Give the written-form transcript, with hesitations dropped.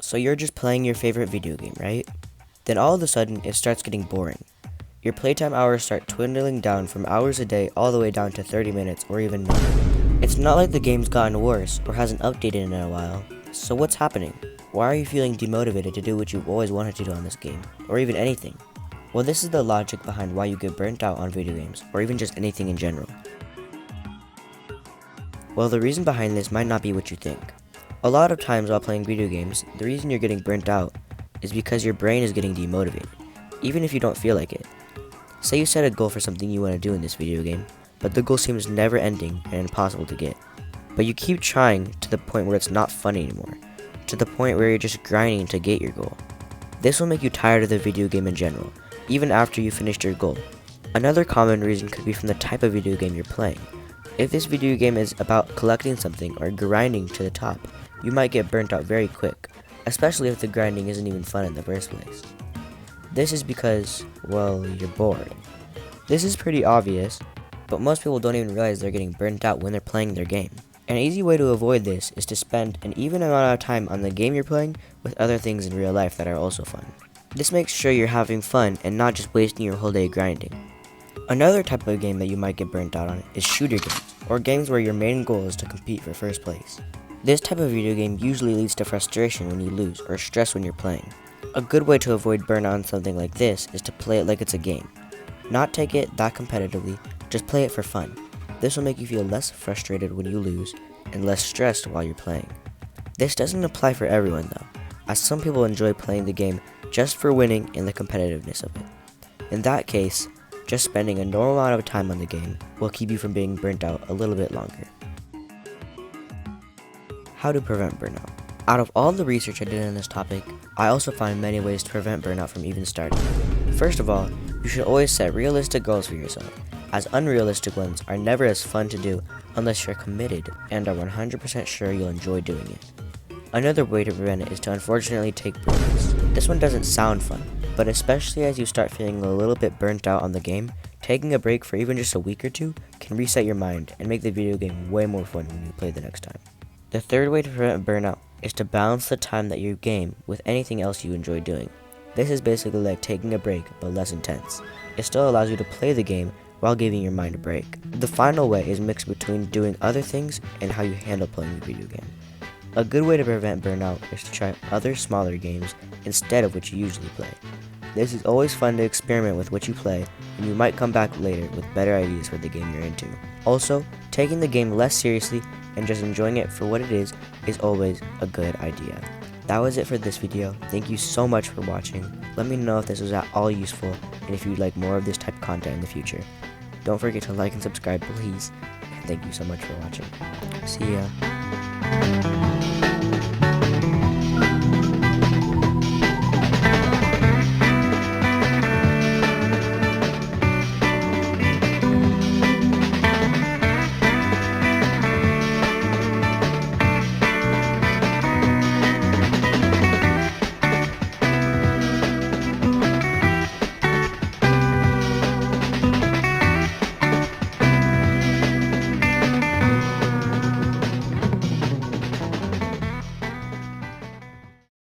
So you're just playing your favorite video game, right? Then all of a sudden, it starts getting boring. Your playtime hours start dwindling down from hours a day all the way down to 30 minutes or even none. It's not like the game's gotten worse or hasn't updated in a while. So what's happening? Why are you feeling demotivated to do what you've always wanted to do on this game, or even anything? Well, this is the logic behind why you get burnt out on video games, or even just anything in general. Well, the reason behind this might not be what you think. A lot of times while playing video games, the reason you're getting burnt out is because your brain is getting demotivated, even if you don't feel like it. Say you set a goal for something you want to do in this video game, but the goal seems never ending and impossible to get. But you keep trying to the point where it's not fun anymore, to the point where you're just grinding to get your goal. This will make you tired of the video game in general, even after you finished your goal. Another common reason could be from the type of video game you're playing. If this video game is about collecting something or grinding to the top, you might get burnt out very quick, especially if the grinding isn't even fun in the first place. This is because, well, you're bored. This is pretty obvious, but most people don't even realize they're getting burnt out when they're playing their game. An easy way to avoid this is to spend an even amount of time on the game you're playing with other things in real life that are also fun. This makes sure you're having fun and not just wasting your whole day grinding. Another type of game that you might get burnt out on is shooter games, or games where your main goal is to compete for first place. This type of video game usually leads to frustration when you lose or stress when you're playing. A good way to avoid burnout on something like this is to play it like it's a game. Not take it that competitively, just play it for fun. This will make you feel less frustrated when you lose and less stressed while you're playing. This doesn't apply for everyone though, as some people enjoy playing the game just for winning and the competitiveness of it. In that case, just spending a normal amount of time on the game will keep you from being burnt out a little bit longer. How to prevent burnout. Out of all the research I did on this topic, I also found many ways to prevent burnout from even starting. First of all, you should always set realistic goals for yourself, as unrealistic ones are never as fun to do unless you're committed and are 100% sure you'll enjoy doing it. Another way to prevent it is to unfortunately take breaks. This one doesn't sound fun, but especially as you start feeling a little bit burnt out on the game, taking a break for even just a week or two can reset your mind and make the video game way more fun when you play the next time. The third way to prevent burnout is to balance the time that you game with anything else you enjoy doing. This is basically like taking a break, but less intense. It still allows you to play the game while giving your mind a break. The final way is mixed between doing other things and how you handle playing the video game. A good way to prevent burnout is to try other smaller games instead of what you usually play. This is always fun to experiment with what you play, and you might come back later with better ideas for the game you're into. Also, taking the game less seriously and just enjoying it for what it is always a good idea. That was it for this video. Thank you so much for watching. Let me know if this was at all useful and if you'd like more of this type of content in the future. Don't forget to like and subscribe, please. And thank you so much for watching. See ya.